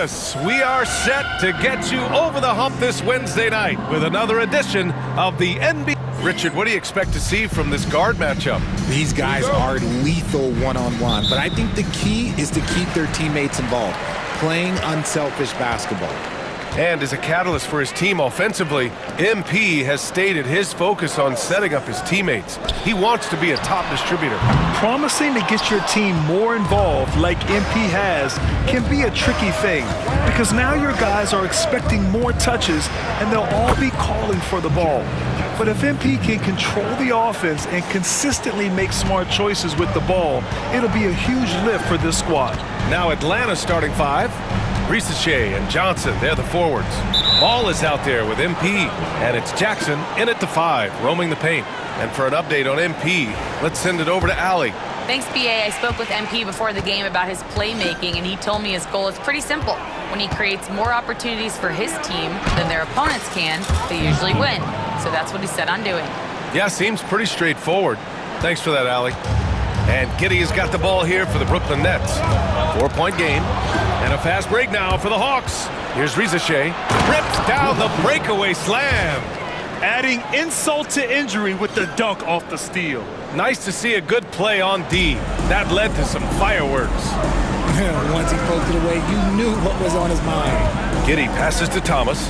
Yes, we are set to get you over the hump this Wednesday night with another edition of the NBA. Richard, what do you expect to see from this guard matchup? These guys are lethal one-on-one, but I think the key is to keep their teammates involved, playing unselfish basketball. And as a catalyst for his team offensively, MP has stated his focus on setting up his teammates. He wants to be a top distributor. Promising to get your team more involved like MP has can be a tricky thing because now your guys are expecting more touches and they'll all be calling for the ball. But if MP can control the offense and consistently make smart choices with the ball, it'll be a huge lift for this squad. Now Atlanta starting five. Risacher and Johnson, they're the forwards. Ball is out there with MP, and it's Jackson in at the 5, roaming the paint. And for an update on MP, let's send it over to Allie. Thanks, BA. I spoke with MP before the game about his playmaking, and he told me his goal is pretty simple. When he creates more opportunities for his team than their opponents can, they usually win. So that's what he's set on doing. Yeah, seems pretty straightforward. Thanks for that, Allie. And Giddey has got the ball here for the Brooklyn Nets. 4-point game. And a fast break now for the Hawks. Here's Risacher. Rips down the breakaway slam. Adding insult to injury with the dunk off the steal. Nice to see a good play on D. That led to some fireworks. Once he poked it away, you knew what was on his mind. Giddey passes to Thomas.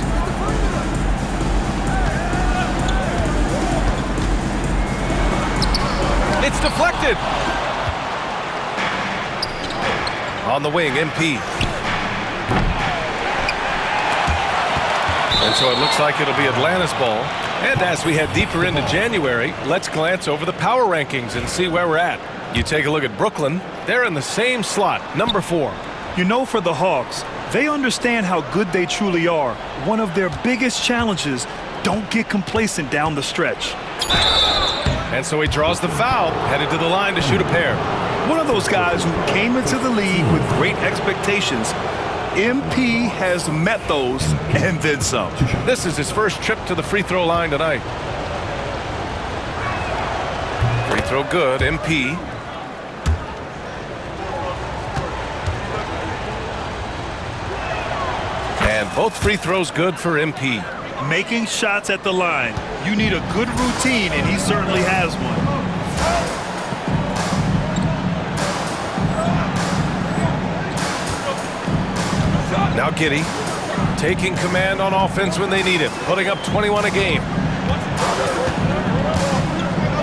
It's deflected. On the wing, MP. And so it looks like it'll be Atlanta's ball. And as we head deeper into January, let's glance over the power rankings and see where we're at. You take a look at Brooklyn. They're in the same slot, number 4. You know, for the Hawks, they understand how good they truly are. One of their biggest challenges, don't get complacent down the stretch. And so he draws the foul, headed to the line to shoot a pair. One of those guys who came into the league with great expectations. MP has met those and then some. This is his first trip to the free throw line tonight. Free throw good, MP. And both free throws good for MP. Making shots at the line. You need a good routine, and he certainly has one. Now Giddey taking command on offense when they need it, putting up 21 a game.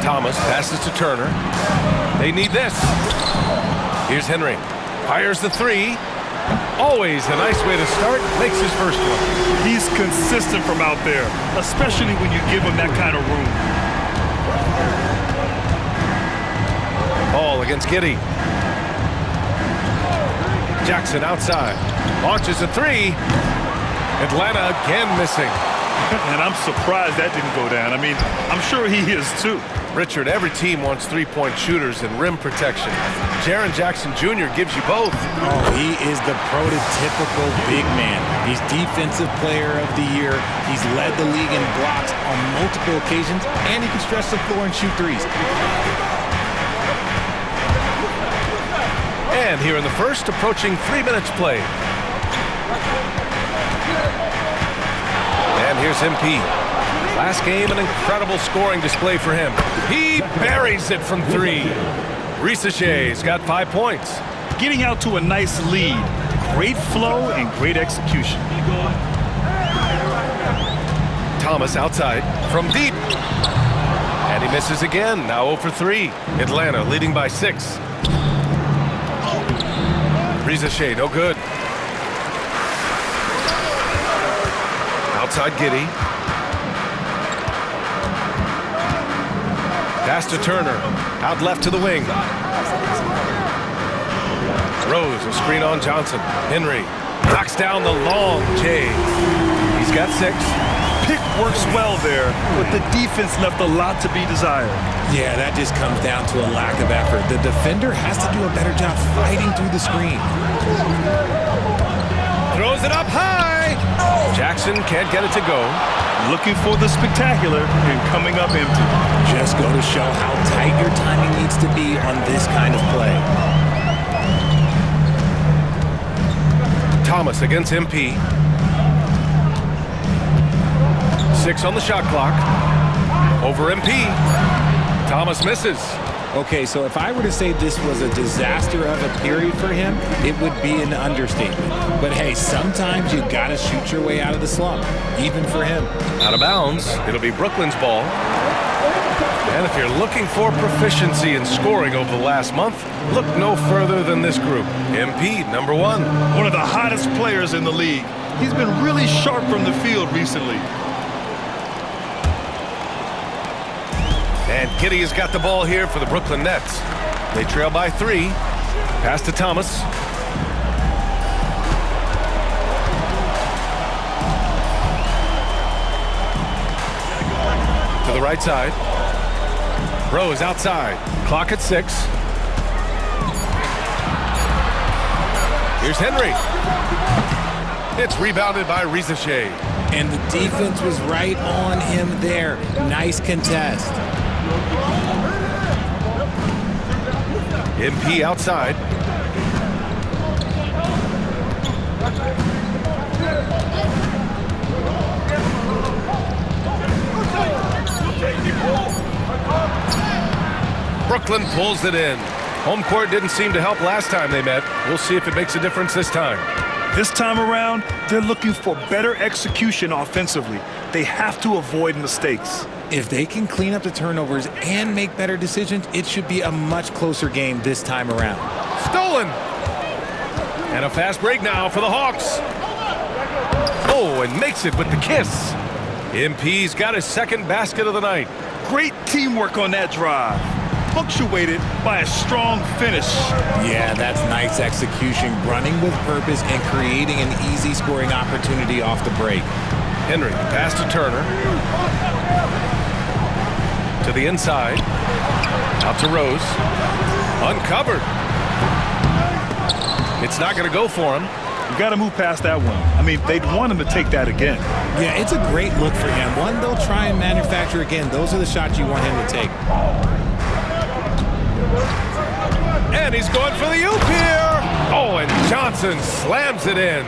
Thomas passes to Turner. They need this. Here's Henry. Fires the 3. Always a nice way to start. Makes his first one. He's consistent from out there, especially when you give him that kind of room. Ball against Giddey. Jackson outside. Launches a 3. Atlanta again missing. And I'm surprised that didn't go down. I mean, I'm sure he is too. Richard, every team wants three-point shooters and rim protection. Jaren Jackson Jr. gives you both. Oh, he is the prototypical big man. He's Defensive Player of the Year. He's led the league in blocks on multiple occasions, and he can stretch the floor and shoot threes. And here in the first, approaching 3 minutes played. And here's MP. Last game, an incredible scoring display for him. He buries it from 3. Risacher's got 5 points. Getting out to a nice lead. Great flow and great execution. Thomas outside from deep. And he misses again, now 0 for 3. Atlanta leading by 6. Risacher, no good. Outside Giddey. Pass to Turner. Out left to the wing. Rose, a screen on Johnson. Henry knocks down the long J. He's got 6. Pick works well there, but the defense left a lot to be desired. Yeah, that just comes down to a lack of effort. The defender has to do a better job fighting through the screen. Throws it up high. Jackson can't get it to go. Looking for the spectacular and coming up empty. Just go to show how tight your timing needs to be on this kind of play. Thomas against MP. 6 on the shot clock. Over MP. Thomas misses. Okay, so if I were to say this was a disaster of a period for him, it would be an understatement. But hey, sometimes you gotta shoot your way out of the slump, even for him. Out of bounds. It'll be Brooklyn's ball. And if you're looking for proficiency in scoring over the last month, look no further than this group. MP, number 1. One of the hottest players in the league. He's been really sharp from the field recently. And Giddey has got the ball here for the Brooklyn Nets. They trail by 3. Pass to Thomas. To the right side. Rose outside. Clock at 6. Here's Henry. It's rebounded by Reza Shea. And the defense was right on him there. Nice contest. MP outside. Brooklyn pulls it in. Home court didn't seem to help last time they met. We'll see if it makes a difference this time. This time around, they're looking for better execution offensively. They have to avoid mistakes. If they can clean up the turnovers and make better decisions, it should be a much closer game this time around. Stolen! And a fast break now for the Hawks. Oh, and makes it with the kiss. MP's got his second basket of the night. Great teamwork on that drive. Punctuated by a strong finish. Yeah, that's nice execution, running with purpose and creating an easy scoring opportunity off the break. Henry, pass to Turner. To the inside. Out to Rose. Uncovered. It's not going to go for him. You got to move past that one. I mean, they'd want him to take that again. Yeah, it's a great look for him. One they'll try and manufacture again. Those are the shots you want him to take. And he's going for the oop here. Oh, and Johnson slams it in.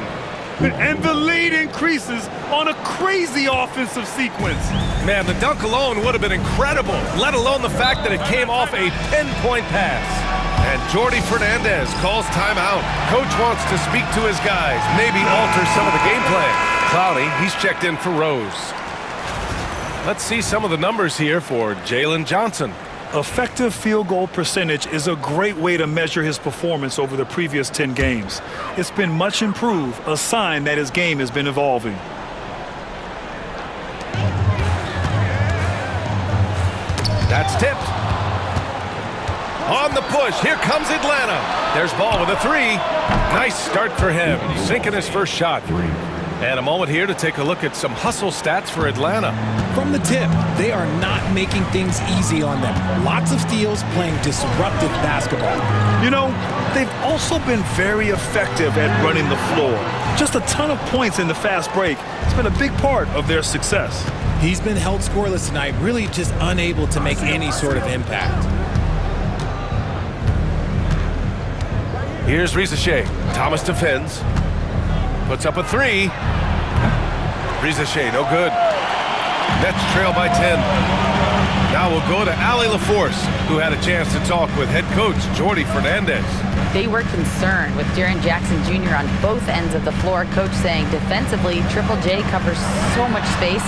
And the lead increases on a crazy offensive sequence. Man, the dunk alone would have been incredible, let alone the fact that it came off a pinpoint pass. And Jordi Fernandez calls timeout. Coach wants to speak to his guys, maybe alter some of the game plan. Clowney, he's checked in for Rose. Let's see some of the numbers here for Jalen Johnson. Effective field goal percentage is a great way to measure his performance over the previous 10 games. It's been much improved, a sign that his game has been evolving. That's tipped. On the push, here comes Atlanta. There's ball with a 3. Nice start for him, sinking his first shot. And a moment here to take a look at some hustle stats for Atlanta. From the tip, they are not making things easy on them. Lots of steals, playing disruptive basketball. You know, they've also been very effective at running the floor. Just a ton of points in the fast break. It's been a big part of their success. He's been held scoreless tonight, really just unable to make any sort of impact. Here's Reza Shea. Thomas defends. Puts up a 3. Reza Shea, no good. Nets trail by 10. Now we'll go to Allie LaForce, who had a chance to talk with head coach Jordi Fernandez. They were concerned with Jaren Jackson Jr. on both ends of the floor. Coach saying defensively, Triple J covers so much space,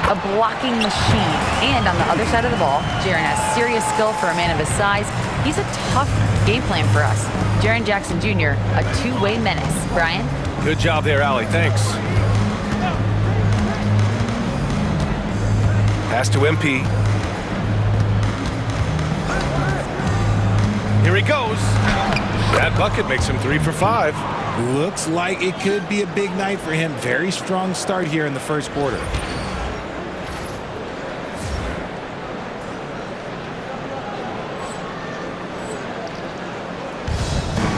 a blocking machine. And on the other side of the ball, Jaren has serious skill for a man of his size. He's a tough game plan for us. Jaren Jackson Jr., a two-way menace. Brian? Good job there, Allie. Thanks. Pass to MP. Here he goes. That bucket makes him 3 for 5. Looks like it could be a big night for him. Very strong start here in the first quarter.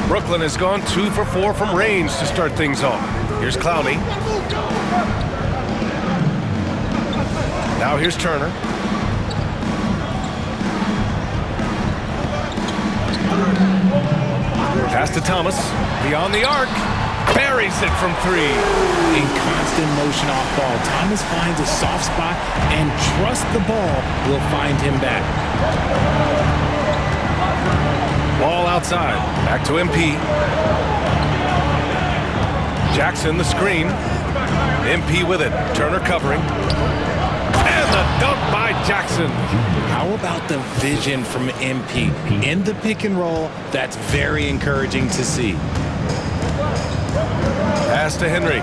Brooklyn has gone 2 for 4 from range to start things off. Here's Clowney. Now here's Turner. Pass to Thomas. Beyond the arc. Buries it from 3. In constant motion off ball, Thomas finds a soft spot and trusts the ball will find him back. Ball outside. Back to MP. Jackson the screen. MP with it. Turner covering. And the dunk by Jackson. How about the vision from MP? In the pick and roll, that's very encouraging to see. Pass to Henry.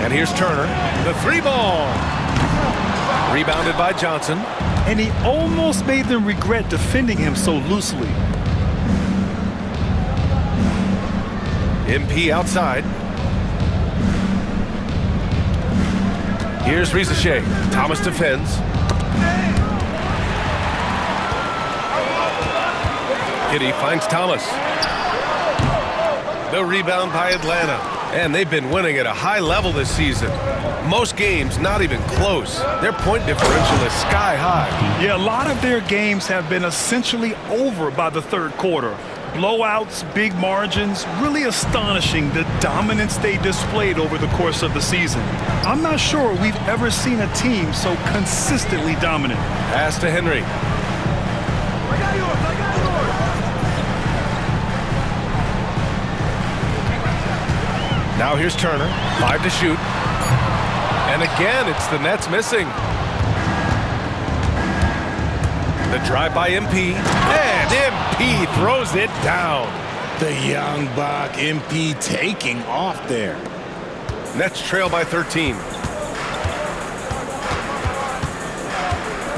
And here's Turner. The 3 ball. Rebounded by Johnson. And he almost made them regret defending him so loosely. MP outside. Here's Rizachet. Thomas defends. Giddey finds Thomas. The rebound by Atlanta. And they've been winning at a high level this season. Most games not even close. Their point differential is sky high. Yeah, a lot of their games have been essentially over by the third quarter. Blowouts, big margins, really astonishing the dominance they displayed over the course of the season. I'm not sure we've ever seen a team so consistently dominant. Pass to Henry. Now here's Turner. 5 to shoot. And again, it's the Nets missing. The drive by MP. And MP throws it down. The young buck, MP taking off there. Nets trail by 13.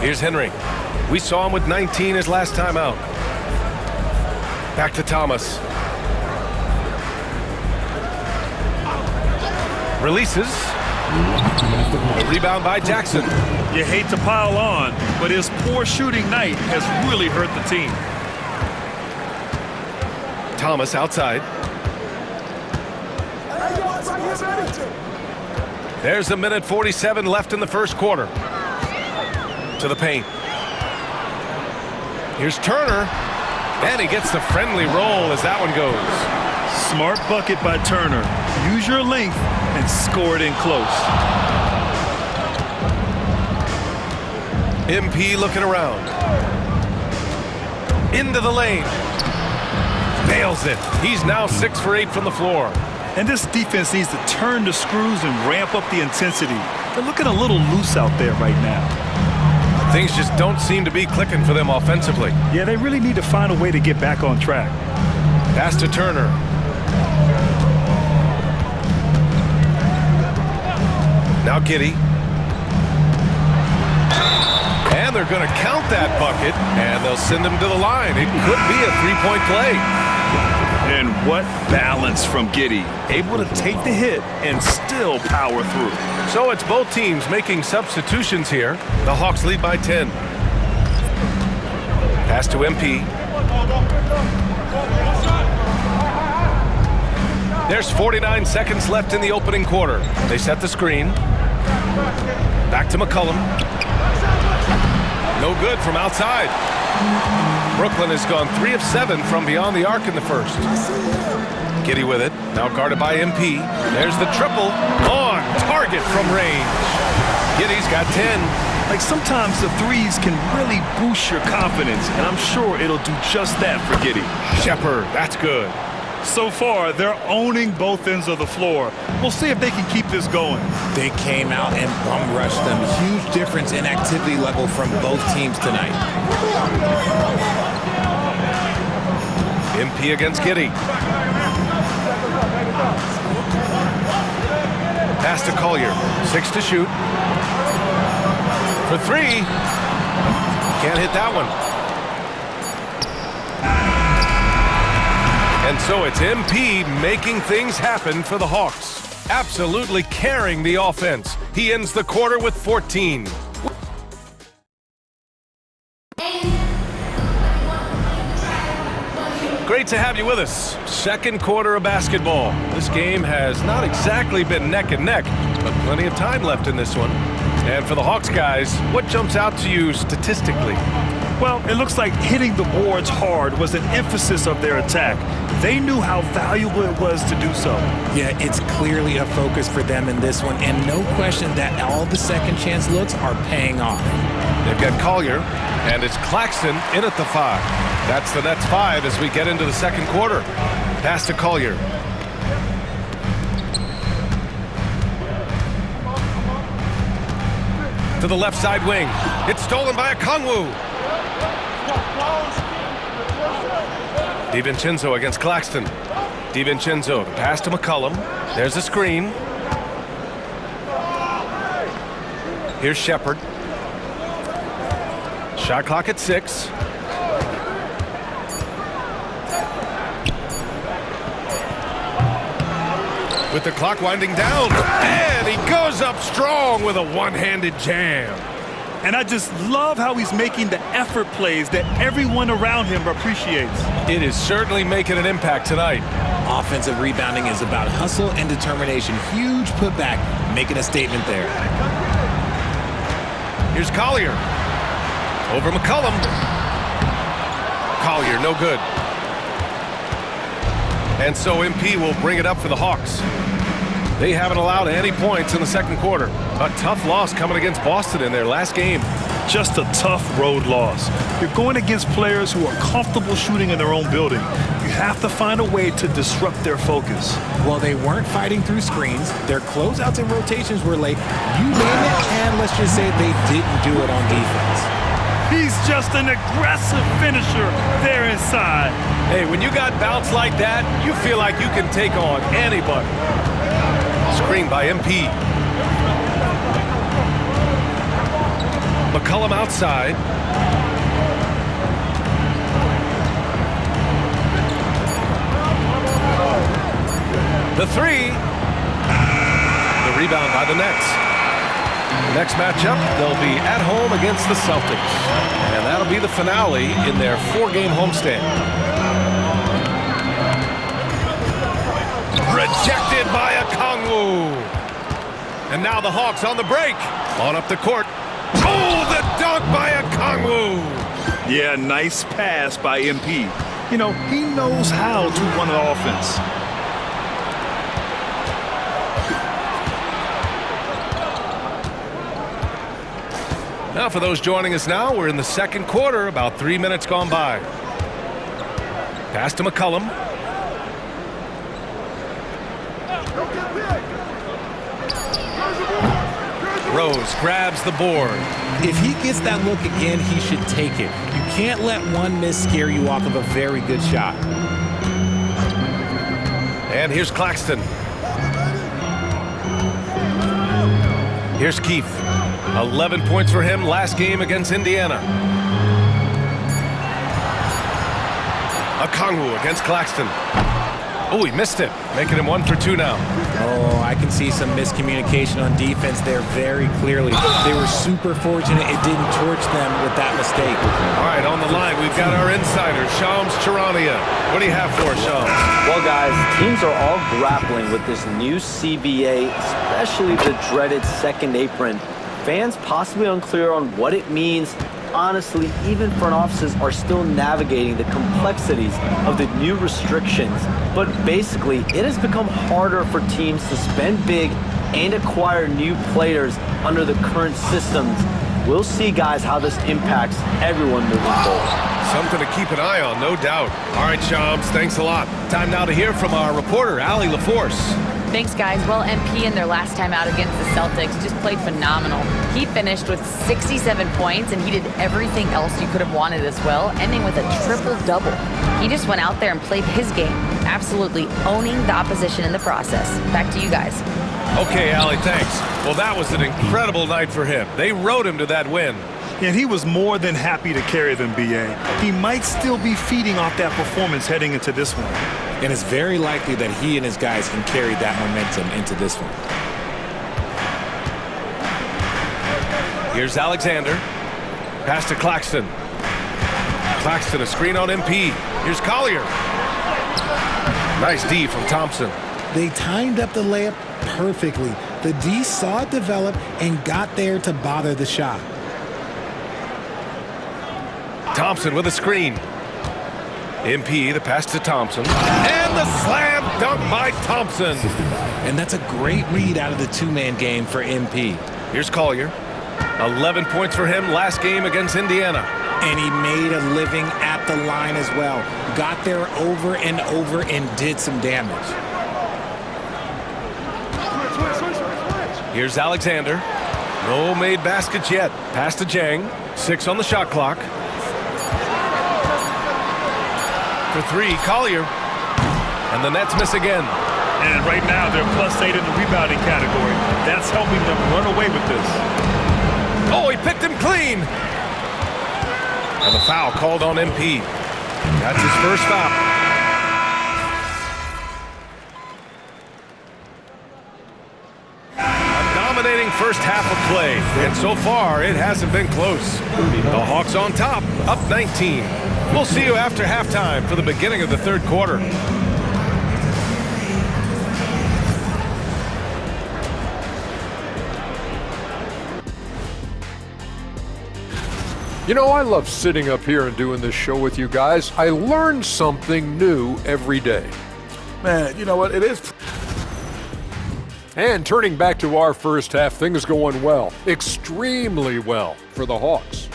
Here's Henry. We saw him with 19 his last time out. Back to Thomas. Releases. A rebound by Jackson. You hate to pile on, but his poor shooting night has really hurt the team. Thomas outside. There's 1:47 left in the first quarter. To the paint. Here's Turner. And he gets the friendly roll as that one goes. Smart bucket by Turner. Use your length and score it in close. MP looking around. Into the lane. Nails it. He's now 6 for 8 from the floor. And this defense needs to turn the screws and ramp up the intensity. They're looking a little loose out there right now. Things just don't seem to be clicking for them offensively. Yeah, they really need to find a way to get back on track. Pass to Turner. Now Giddey. And they're going to count that bucket, and they'll send him to the line. It could be a 3-point play. And what balance from Giddey. Able to take the hit and still power through. So it's both teams making substitutions here. The Hawks lead by 10. Pass to MP. There's 49 seconds left in the opening quarter. They set the screen. Back to McCollum. No good from outside. Brooklyn has gone 3 of 7 from beyond the arc in the first. Giddey with it. Now guarded by MP. There's the triple. On target from range. Giddey's got 10. Like sometimes the threes can really boost your confidence, and I'm sure it'll do just that for Giddey. Shepard, that's good. So far, they're owning both ends of the floor. We'll see if they can keep this going. They came out and bum rushed them. Huge difference in activity level from both teams tonight. MP against Giddey. Pass to Collier. 6 to shoot. For 3. Can't hit that one. And so it's MP making things happen for the Hawks. Absolutely carrying the offense. He ends the quarter with 14. Great to have you with us. Second quarter of basketball. This game has not exactly been neck and neck, but plenty of time left in this one. And for the Hawks guys, what jumps out to you statistically? Well, it looks like hitting the boards hard was an emphasis of their attack. They knew how valuable it was to do so. Yeah, it's clearly a focus for them in this one, and no question that all the second chance looks are paying off. They've got Collier, and it's Claxton in at the 5. That's the Nets 5 as we get into the second quarter. Pass to Collier. To the left side wing. It's stolen by Okongwu. DiVincenzo against Claxton. DiVincenzo, the pass to McCollum. There's a screen. Here's Shepherd. Shot clock at 6. With the clock winding down, and he goes up strong with a one-handed jam. And I just love how he's making the effort plays that everyone around him appreciates. It is certainly making an impact tonight. Offensive rebounding is about hustle and determination. Huge putback, making a statement there. Here's Collier. Over McCollum. Collier, no good. And so MP will bring it up for the Hawks. They haven't allowed any points in the second quarter. A tough loss coming against Boston in their last game. Just a tough road loss. You're going against players who are comfortable shooting in their own building. You have to find a way to disrupt their focus. Well, they weren't fighting through screens. Their closeouts and rotations were late. You name it, and let's just say they didn't do it on defense. He's just an aggressive finisher there inside. Hey, when you got bounce like that, you feel like you can take on anybody. Screen by MP. McCollum outside. The 3. The rebound by the Nets. Next matchup, they'll be at home against the Celtics. And that'll be the finale in their 4-game homestand. Rejected by Okongwu. And now the Hawks on the break. On up the court. Oh, the dunk by Okongwu. Yeah, nice pass by MP. You know, he knows how to run an offense. Now for those joining us now, we're in the second quarter, about 3 minutes gone by. Pass to McCollum. Rose grabs the board. If he gets that look again, he should take it. You can't let one miss scare you off of a very good shot. And here's Claxton. Here's Keith. 11 points for him last game against Indiana. Okongwu against Claxton. Oh, he missed it, making him 1 for 2 now. Oh, I can see some miscommunication on defense there very clearly. They were super fortunate it didn't torch them with that mistake. All right, on the line, we've got our insider, Shams Charania. What do you have for us, Shams? Well, guys, teams are all grappling with this new CBA, especially the dreaded second apron. Fans possibly unclear on what it means. Honestly, even front offices are still navigating the complexities of the new restrictions. But basically, it has become harder for teams to spend big and acquire new players under the current systems. We'll see, guys, how this impacts everyone moving forward. Something to keep an eye on, no doubt. All right, Shams, thanks a lot. Time now to hear from our reporter, Allie LaForce. Thanks, guys. Well, MP in their last time out against the Celtics just played phenomenal. He finished with 67 points, and he did everything else you could have wanted as well, ending with a triple-double. He just went out there and played his game, absolutely owning the opposition in the process. Back to you guys. Okay, Allie, thanks. Well, that was an incredible night for him. They rode him to that win. And he was more than happy to carry them, B.A. He might still be feeding off that performance heading into this one. And it's very likely that he and his guys can carry that momentum into this one. Here's Alexander. Pass to Claxton. Claxton, a screen on MP. Here's Collier. Nice D from Thompson. They timed up the layup perfectly. The D saw it develop and got there to bother the shot. Thompson with a screen. MP, the pass to Thompson. And the slam dunk by Thompson. And that's a great read out of the two-man game for MP. Here's Collier. 11 points for him last game against Indiana. And he made a living at the line as well. Got there over and over and did some damage. Here's Alexander. No made baskets yet. Pass to Jang. 6 on the shot clock. For 3, Collier. And the Nets miss again. And right now, they're +8 in the rebounding category. That's helping them run away with this. Oh, he picked him clean. And the foul called on MP. That's his first stop. A dominating first half of play. And so far, it hasn't been close. The Hawks on top, up 19. We'll see you after halftime for the beginning of the third quarter. You know, I love sitting up here and doing this show with you guys. I learn something new every day. Man, you know what? It is. And turning back to our first half, things going well. Extremely well for the Hawks.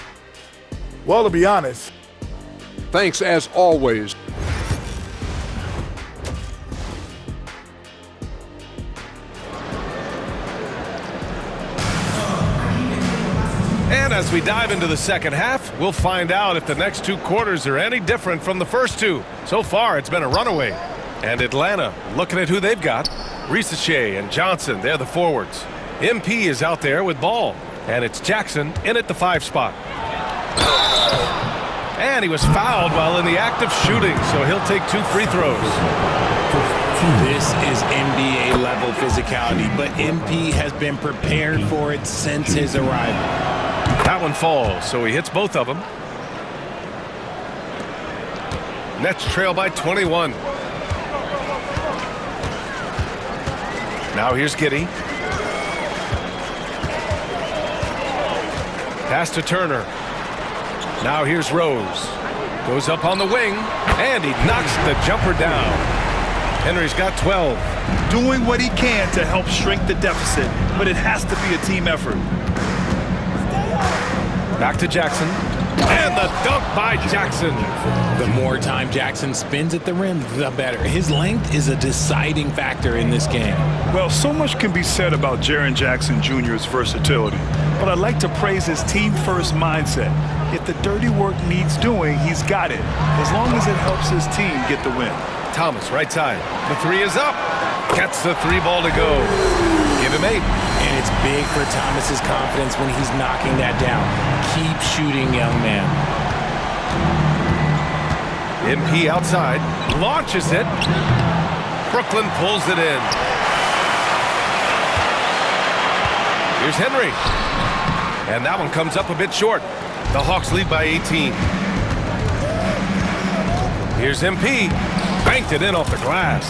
Well, to be honest. Thanks, as always. And as we dive into the second half, we'll find out if the next 2 quarters are any different from the first 2. So far, it's been a runaway. And Atlanta, looking at who they've got. Risacher and Johnson, they're the forwards. MP is out there with ball. And it's Jackson in at the 5 spot. And he was fouled while in the act of shooting, so he'll take 2 free throws. This is NBA-level physicality, but MP has been prepared for it since his arrival. That one falls, so he hits both of them. Nets trail by 21. Now here's Giddey. Pass to Turner. Now here's Rose. Goes up on the wing, and he knocks the jumper down. Henry's got 12. Doing what he can to help shrink the deficit, but it has to be a team effort. Back to Jackson. And the dunk by Jackson. The more time Jackson spins at the rim, the better. His length is a deciding factor in this game. Well, so much can be said about Jaren Jackson Jr.'s versatility, but I'd like to praise his team-first mindset. If the dirty work needs doing, he's got it, as long as it helps his team get the win. Thomas, right side. The 3 is up. Gets the 3 ball to go. Give him 8. And it's big for Thomas's confidence when he's knocking that down. Keep shooting, young man. MP outside. Launches it. Brooklyn pulls it in. Here's Henry. And that one comes up a bit short. The Hawks lead by 18. Here's MP. Banked it in off the glass.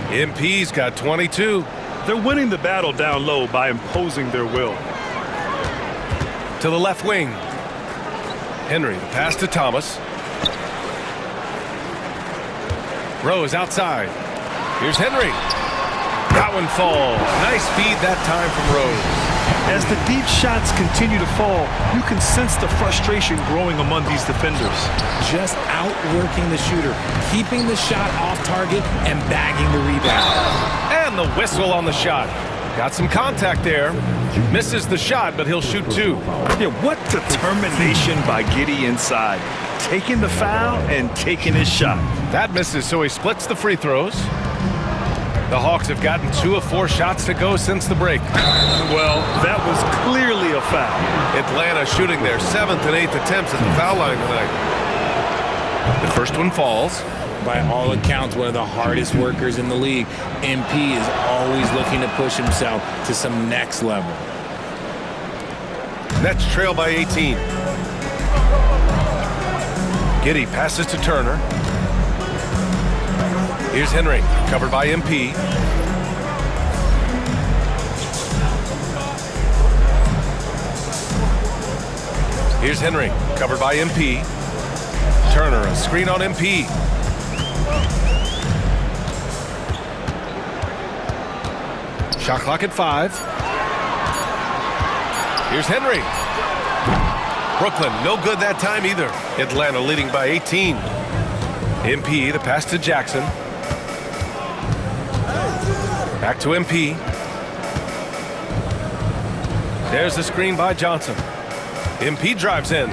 MP's got 22. They're winning the battle down low by imposing their will. To the left wing. Henry, the pass to Thomas. Rose outside. Here's Henry. That one falls. Nice feed that time from Rose. As the deep shots continue to fall, you can sense the frustration growing among these defenders. Just outworking the shooter, keeping the shot off target and bagging the rebound. And the whistle on the shot. Got some contact there. Misses the shot, but he'll shoot 2. Yeah, what determination by Giddey inside. Taking the foul and taking his shot. That misses, so he splits the free throws. The Hawks have gotten 2 of 4 shots to go since the break. Well, that was clearly a foul. Atlanta shooting their 7th and 8th attempts at the foul line tonight. The first one falls. By all accounts, one of the hardest workers in the league. MP is always looking to push himself to some next level. Nets trail by 18. Giddey passes to Turner. Here's Henry, covered by MP. Here's Henry, covered by MP. Turner, a screen on MP. Shot clock at 5. Here's Henry. Brooklyn, no good that time either. Atlanta leading by 18. MP, the pass to Jackson. Back to MP. There's the screen by Johnson. MP drives in.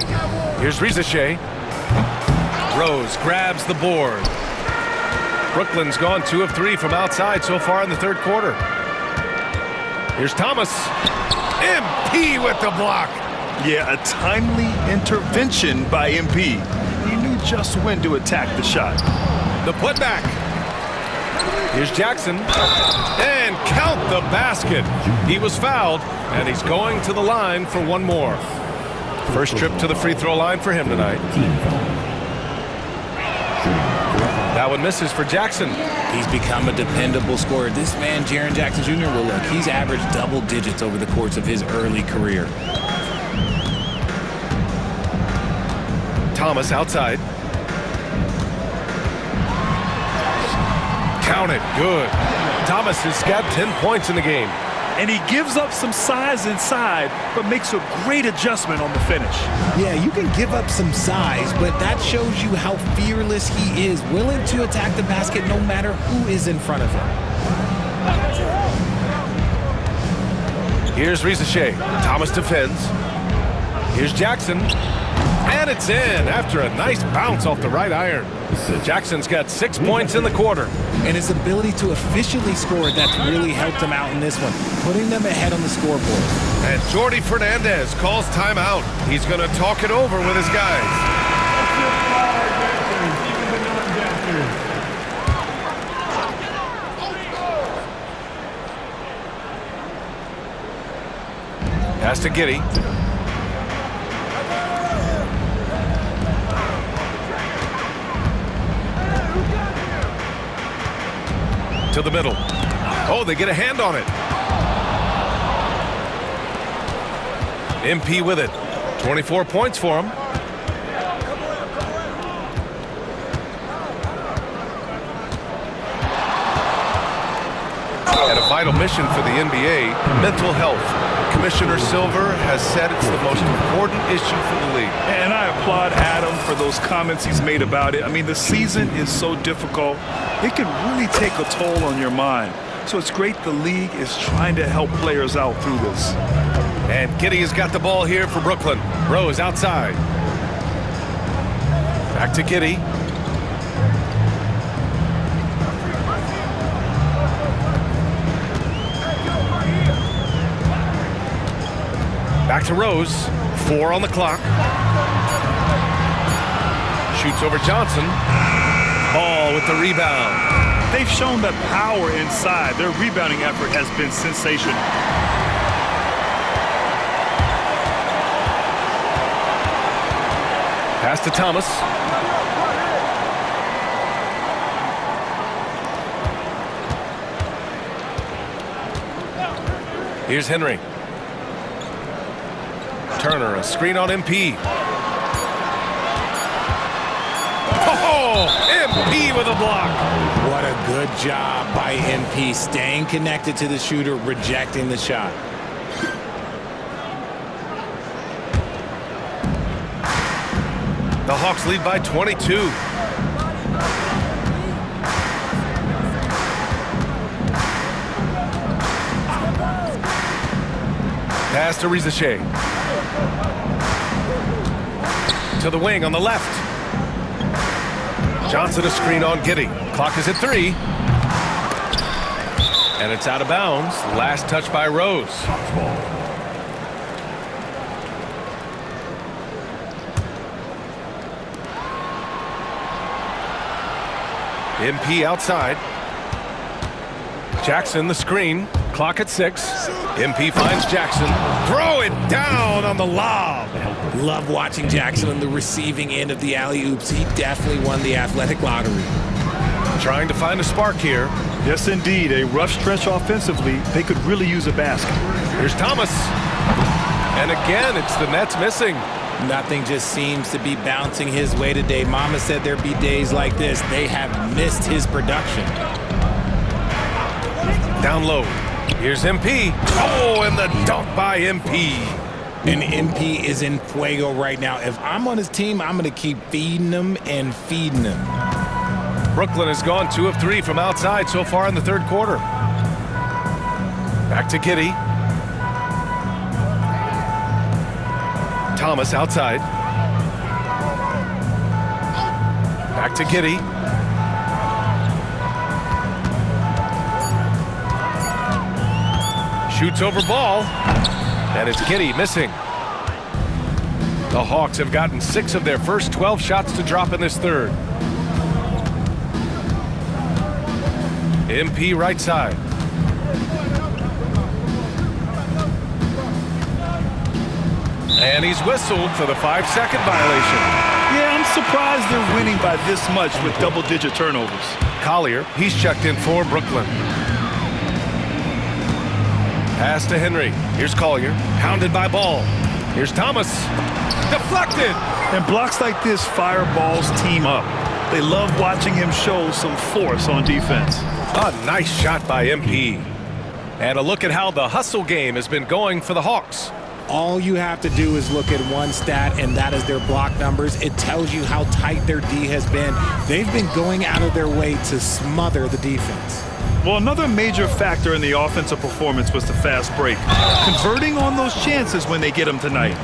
Here's Rizachet. Rose grabs the board. Brooklyn's gone 2 of 3 from outside so far in the third quarter. Here's Thomas. MP with the block. Yeah, a timely intervention by MP. He knew just when to attack the shot. The putback. Here's Jackson. And count the basket. He was fouled, and he's going to the line for one more. First trip to the free throw line for him tonight. That one misses for Jackson. He's become a dependable scorer. This man, Jaren Jackson Jr., well, look, he's averaged double digits over the course of his early career. Thomas outside. Count it. Good. Thomas has got 10 points in the game. And he gives up some size inside, but makes a great adjustment on the finish. Yeah, you can give up some size, but that shows you how fearless he is, willing to attack the basket no matter who is in front of him. Here's Rizachet. Thomas defends. Here's Jackson. And it's in after a nice bounce off the right iron. Jackson's got 6 points in the quarter. And his ability to efficiently score, that's really helped him out in this one, putting them ahead on the scoreboard. And Jordi Fernandez calls timeout. He's going to talk it over with his guys. Pass to Giddey. To the middle. Oh, they get a hand on it. MP with it. 24 points for him. And a vital mission for the NBA, mental health. Commissioner Silver has said it's the most important issue for the league. And I applaud Adam for those comments he's made about it. I mean, the season is so difficult. It can really take a toll on your mind. So it's great the league is trying to help players out through this. And Giddey has got the ball here for Brooklyn. Rose outside. Back to Giddey. Back to Rose. 4 on the clock. Shoots over Johnson. Ball with the rebound. They've shown that power inside. Their rebounding effort has been sensational. Pass to Thomas. Here's Henry. Turner, a screen on MP. Oh, MP with a block. What a good job by MP, staying connected to the shooter, rejecting the shot. The Hawks lead by 22. Pass to Rizachet. To the wing on the left. Johnson a screen on Giddey. Clock is at 3. And it's out of bounds. Last touch by Rose. MP outside. Jackson the screen. Clock at 6. MP finds Jackson. Throw it down on the lob. Love watching Jackson on the receiving end of the alley-oops. He definitely won the athletic lottery. Trying to find a spark here. Yes, indeed. A rough stretch offensively. They could really use a basket. Here's Thomas. And again, it's the Nets missing. Nothing just seems to be bouncing his way today. Mama said there'd be days like this. They have missed his production. Down low. Here's MP. Oh, and the dunk by MP. And MP is in fuego right now. If I'm on his team, I'm going to keep feeding him and feeding him. Brooklyn has gone 2 of 3 from outside so far in the third quarter. Back to Giddey. Thomas outside. Back to Giddey. Shoots over ball. And it's Giddey missing. The Hawks have gotten 6 of their first 12 shots to drop in this third. MP right side. And he's whistled for the 5-second violation. Yeah, I'm surprised they're winning by this much with double-digit turnovers. Collier, he's checked in for Brooklyn. Pass to Henry. Here's Collier, hounded by Ball. Here's Thomas. Deflected. And blocks like this fire Ball's team up. They love watching him show some force on defense. A nice shot by MP. And a look at how the hustle game has been going for the Hawks. All you have to do is look at one stat, and that is their block numbers. It tells you how tight their D has been. They've been going out of their way to smother the defense. Well, another major factor in the offensive performance was the fast break. Converting on those chances when they get them tonight.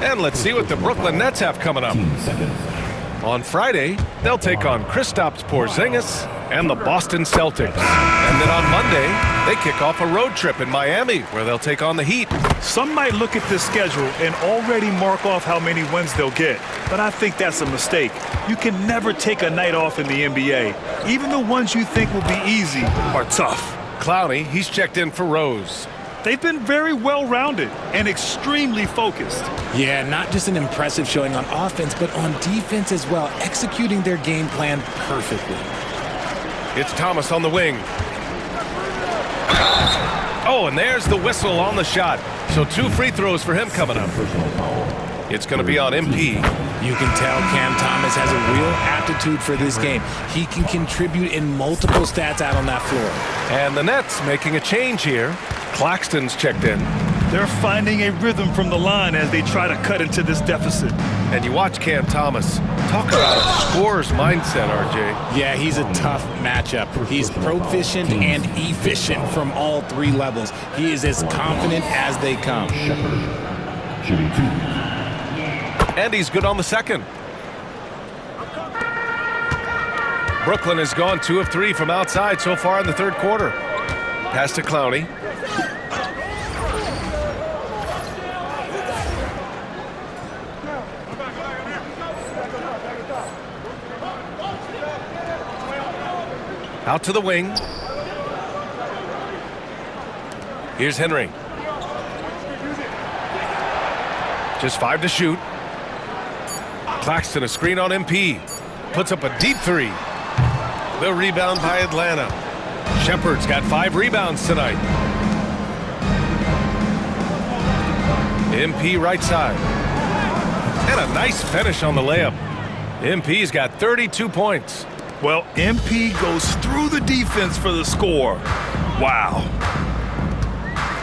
And let's see what the Brooklyn Nets have coming up. On Friday, they'll take on Kristaps Porzingis and the Boston Celtics. And then on Monday, they kick off a road trip in Miami where they'll take on the Heat. Some might look at this schedule and already mark off how many wins they'll get. But I think that's a mistake. You can never take a night off in the NBA. Even the ones you think will be easy are tough. Clowney, he's checked in for Rose. They've been very well-rounded and extremely focused. Yeah, not just an impressive showing on offense, but on defense as well, executing their game plan perfectly. It's Thomas on the wing. Oh, and there's the whistle on the shot. So 2 free throws for him coming up. It's going to be on MP. You can tell Cam Thomas has a real aptitude for this game. He can contribute in multiple stats out on that floor. And the Nets making a change here. Claxton's checked in. They're finding a rhythm from the line as they try to cut into this deficit. And you watch Cam Thomas. Talk about a scorer's mindset, RJ. Yeah, he's a tough matchup. He's proficient and efficient from all 3 levels. He is as confident as they come. And he's good on the second. Brooklyn has gone 2 of 3 from outside so far in the third quarter. Pass to Clowney. Out to the wing. Here's Henry. Just 5 to shoot. Claxton a screen on MP. Puts up a deep 3. The rebound by Atlanta. Shepard's got 5 rebounds tonight. MP right side. And a nice finish on the layup. MP's got 32 points. Well, MP goes through the defense for the score. Wow.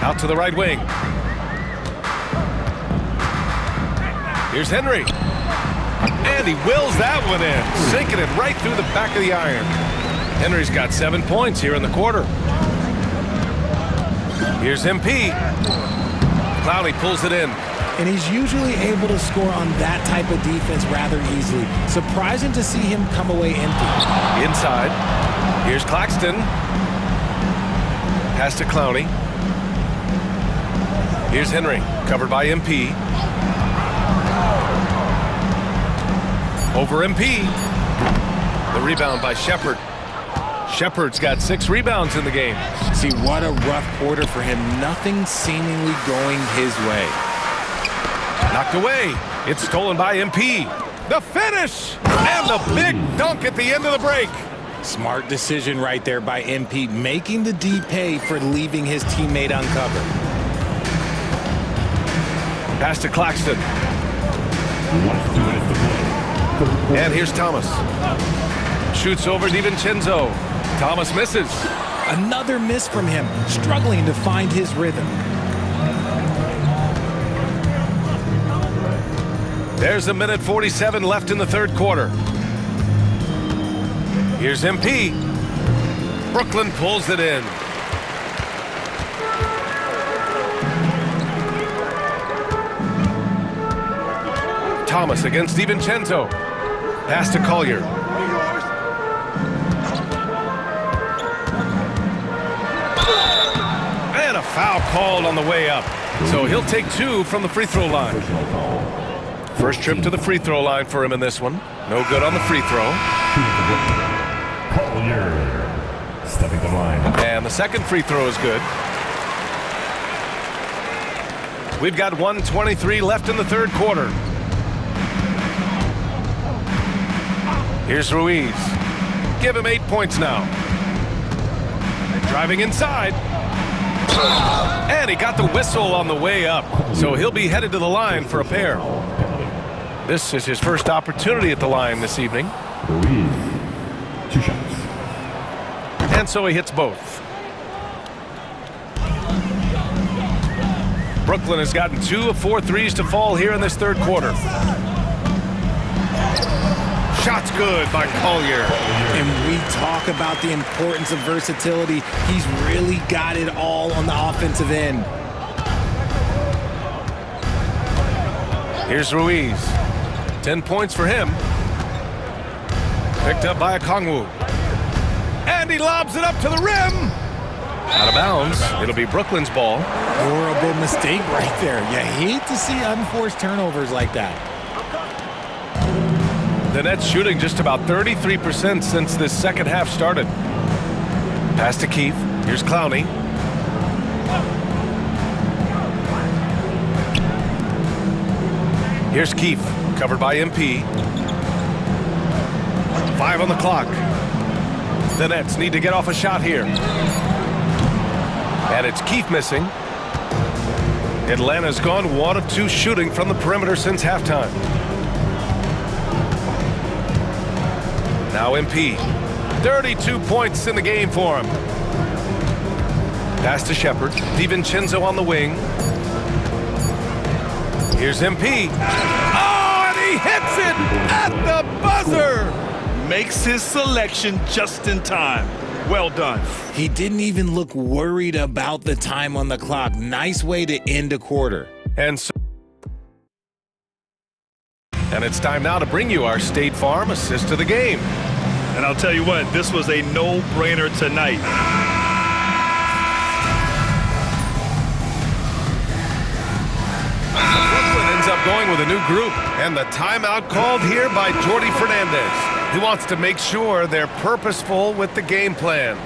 Out to the right wing. Here's Henry. And he wills that one in, sinking it right through the back of the iron. Henry's got 7 points here in the quarter. Here's MP. Clowney pulls it in. And he's usually able to score on that type of defense rather easily. Surprising to see him come away empty. Inside. Here's Claxton. Pass to Clowney. Here's Henry, covered by MP. Over MP. The rebound by Shepard. Shepard's got 6 rebounds in the game. See, what a rough quarter for him. Nothing seemingly going his way. Knocked away. It's stolen by MP. The finish! And the big dunk at the end of the break. Smart decision right there by MP, making the D pay for leaving his teammate uncovered. Pass to Claxton. And here's Thomas. Shoots over DiVincenzo. Thomas misses. Another miss from him, struggling to find his rhythm. There's 1:47 left in the third quarter. Here's MP. Brooklyn pulls it in. Thomas against DiVincenzo. Pass to Collier. And a foul called on the way up. So he'll take 2 from the free throw line. First trip to the free throw line for him in this one. No good on the free throw. Stepping the line. And the second free throw is good. We've got 1:23 left in the third quarter. Here's Ruiz. Give him 8 points now. Driving inside. And he got the whistle on the way up. So he'll be headed to the line for a pair. This is his first opportunity at the line this evening. Ruiz, 2 shots. And so he hits both. Brooklyn has gotten 2 of 4 threes to fall here in this third quarter. Shot's good by Collier. And we talk about the importance of versatility. He's really got it all on the offensive end. Here's Ruiz. 10 points for him. Picked up by Okongwu. And he lobs it up to the rim. Out of bounds. It'll be Brooklyn's ball. Horrible mistake right there. You hate to see unforced turnovers like that. The Nets shooting just about 33% since this second half started. Pass to Keith. Here's Clowney. Here's Keith, covered by MP. 5 on the clock. The Nets need to get off a shot here. And it's Keith missing. Atlanta's gone 1 of 2 shooting from the perimeter since halftime. Now MP. 32 points in the game for him. Pass to Shepard. DiVincenzo on the wing. Here's MP. Oh, and he hits it at the buzzer. Makes his selection just in time. Well done. He didn't even look worried about the time on the clock. Nice way to end a quarter. And it's time now to bring you our State Farm assist of the game. And I'll tell you what, this was a no-brainer tonight. Brooklyn ends up going with a new group, and the timeout called here by Jordi Fernandez. He wants to make sure they're purposeful with the game plan.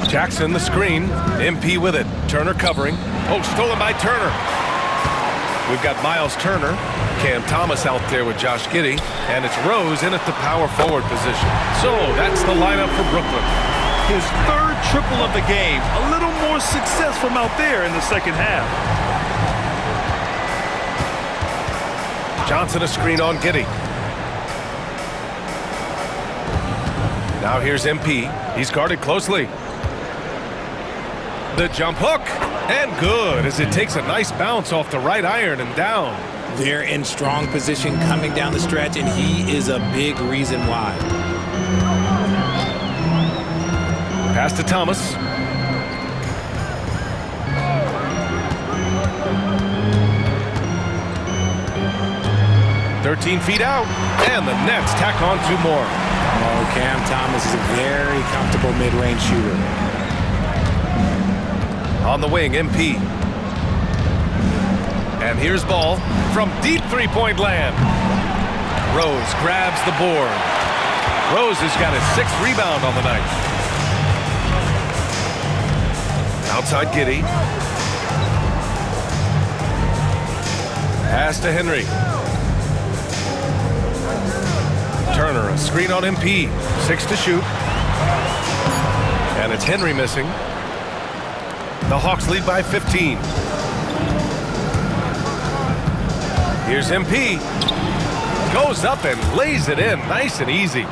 Jackson the screen, MP with it. Turner covering. Oh, stolen by Turner. We've got Miles Turner, Cam Thomas out there with Josh Giddey, and it's Rose in at the power forward position. So that's the lineup for Brooklyn. His third triple of the game. A little more success from out there in the second half. Johnson a screen on Giddey. Now here's MP. He's guarded closely. The jump hook. And good, as it takes a nice bounce off the right iron and down. They're in strong position coming down the stretch, and he is a big reason why. Pass to Thomas. "13 feet out, and the Nets tack on 2 more. Oh, Cam Thomas is a very comfortable mid-range shooter. On the wing, MP. And here's ball from deep three-point land. Rose grabs the board. Rose has got his 6th rebound on the night. Outside Giddey. Pass to Henry. Turner, a screen on MP. 6 to shoot. And it's Henry missing. The Hawks lead by 15. Here's MP. Goes up and lays it in nice and easy.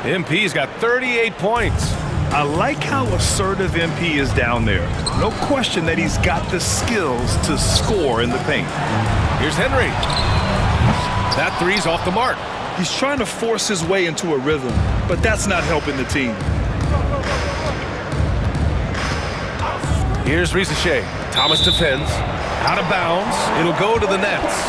MP's got 38 points. I like how assertive MP is down there. No question that he's got the skills to score in the paint. Here's Henry. That three's off the mark. He's trying to force his way into a rhythm, but that's not helping the team. Here's Risacher. Thomas defends. Out of bounds. It'll go to the Nets.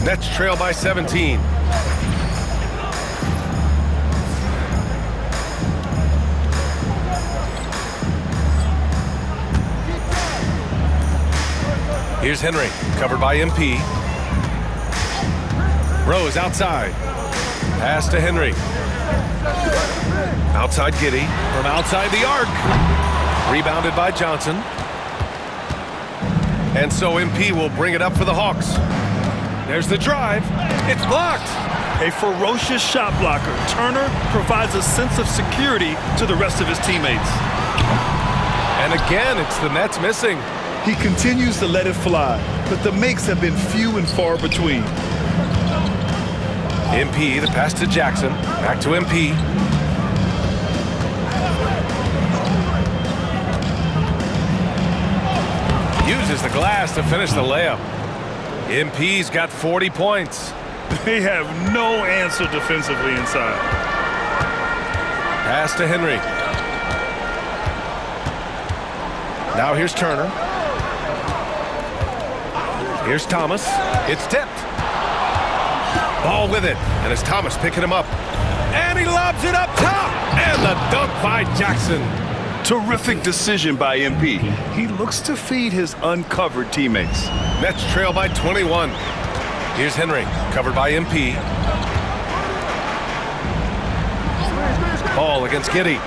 Nets trail by 17. Here's Henry, covered by MP. Rose outside. Pass to Henry. Outside Giddey. From outside the arc. Rebounded by Johnson. And so MP will bring it up for the Hawks. There's the drive. It's blocked. A ferocious shot blocker, Turner provides a sense of security to the rest of his teammates. And again, it's the Nets missing. He continues to let it fly, but the makes have been few and far between. MP, the pass to Jackson. Back to MP. Uses the glass to finish the layup. MP's got 40 points. They have no answer defensively inside. Pass to Henry. Now here's Turner. Here's Thomas. It's tipped. Ball with it. And it's Thomas picking him up. And he lobs it up top. And the dunk by Jackson. Terrific decision by MP. He looks to feed his uncovered teammates. Nets trail by 21. Here's Henry, covered by MP. Ball against Giddey.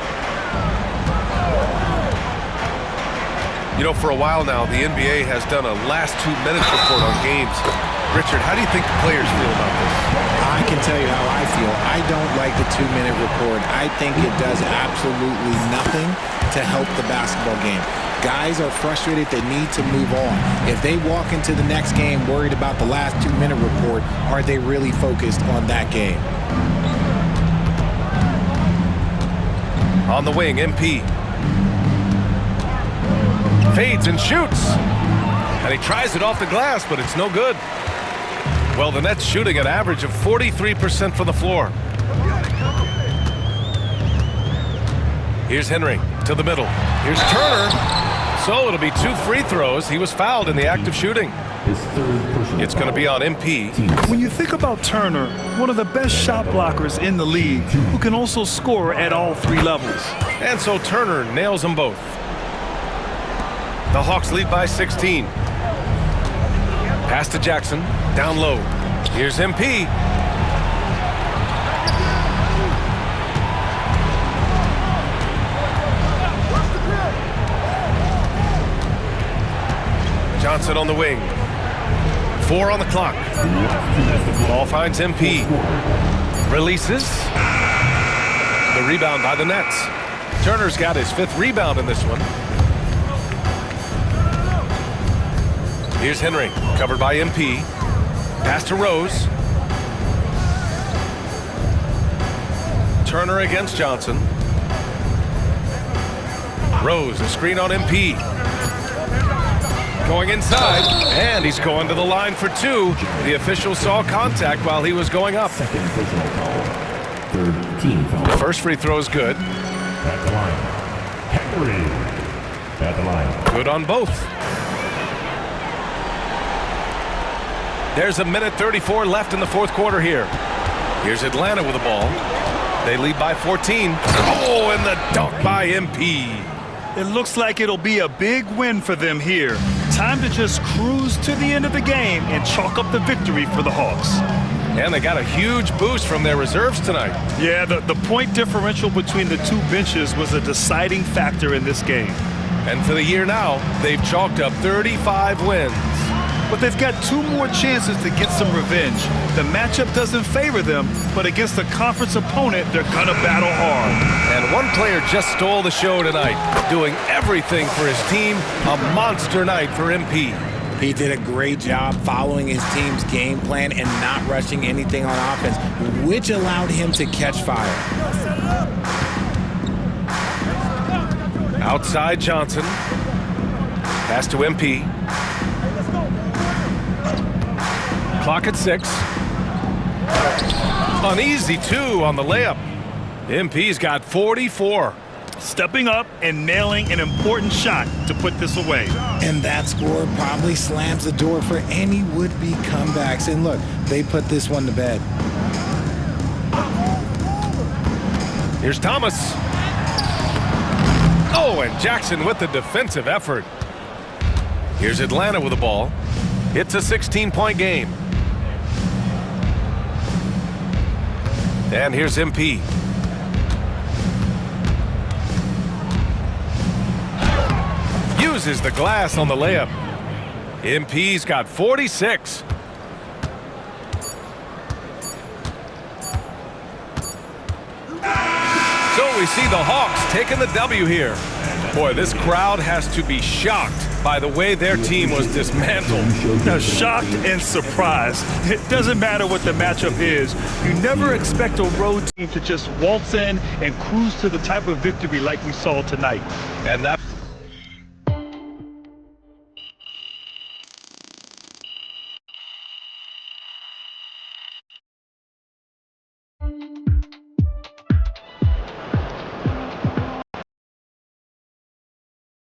You know, for a while now, the NBA has done a last 2 minutes report on games. Richard, how do you think the players feel about this? I can tell you how I feel. I don't like the 2-minute report. I think it does absolutely nothing to help the basketball game. Guys are frustrated. They need to move on. If they walk into the next game worried about the last 2-minute report, are they really focused on that game? On the wing, MP. Fades and shoots. And he tries it off the glass, but it's no good. Well, the Nets shooting an average of 43% from the floor. Here's Henry to the middle. Here's Turner. So it'll be 2 free throws. He was fouled in the act of shooting. It's going to be on MP. When you think about Turner, one of the best shot blockers in the league, who can also score at all 3 levels. And so Turner nails them both. The Hawks lead by 16. Pass to Jackson. Down low. Here's MP. Johnson on the wing. 4 on the clock. Ball finds MP. Releases. The rebound by the Nets. Turner's got his 5th rebound in this one. Here's Henry, covered by MP. Pass to Rose. Turner against Johnson. Rose, a screen on MP. Going inside, and he's going to the line for 2. The official saw contact while he was going up. Second personal foul. Third team foul. The first free throw is good. At the line. Henry. At the line. Good on both. There's a minute 34 left in the 4th quarter here. Here's Atlanta with the ball. They lead by 14. Oh, and the dunk by MP. It looks like it'll be a big win for them here. Time to just cruise to the end of the game and chalk up the victory for the Hawks. And they got a huge boost from their reserves tonight. Yeah, the point differential between the 2 benches was a deciding factor in this game. And for the year now, they've chalked up 35 wins. but they've got 2 more chances to get some revenge. The matchup doesn't favor them, but against a conference opponent, they're gonna battle hard. And one player just stole the show tonight, doing everything for his team. A monster night for MP. He did a great job following his team's game plan and not rushing anything on offense, which allowed him to catch fire. Outside Johnson. Pass to MP. Clock at 6. An easy 2 on the layup. MP's got 44. Stepping up and nailing an important shot to put this away. And that score probably slams the door for any would-be comebacks. And look, they put this one to bed. Here's Thomas. Oh, and Jackson with the defensive effort. Here's Atlanta with the ball. It's a 16-point game. And here's MP. Uses the glass on the layup. MP's got 46. So we see the Hawks taking the W here. Boy, this crowd has to be shocked by the way their team was dismantled. Now, shocked and surprised. It doesn't matter what the matchup is. You never expect a road team to just waltz in and cruise to the type of victory like we saw tonight. And that